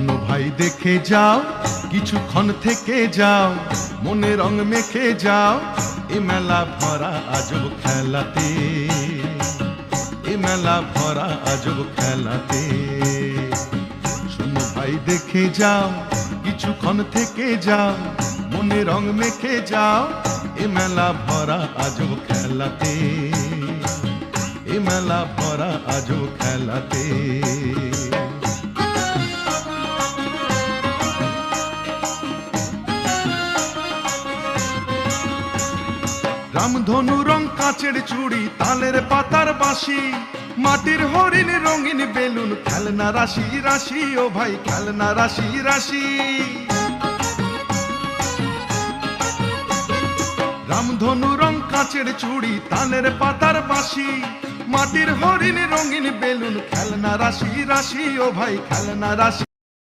শোনো ভাই দেখে যাও, কিছুক্ষণ থেকে যাও, মনে রং মেখে যাও, এ মেলা ভরা আজব খেলাতে, এ মেলা ভরা আজব খেলাতে। শোনো ভাই দেখে যাও, কিছুক্ষণ থেকে যাও, মনে রং মেখে যাও, এ মেলা ভরা আজব খেলাতে, এ মেলা ভরা আজব খেলাতে। রামধনু রং কাঁচের চুড়ি, তালের পাতার বাঁশি, মাটির হরিণ রঙিন বেলুন, খেলনা রাশি রাশি, ও ভাই খেলনা রাশি রাশি। রামধনু রং কাঁচের চুড়ি, তালের পাতার বাঁশি, মাটির হরিণ রঙিন বেলুন, খেলনা রাশি রাশি, ও ভাই খেলনা রাশি।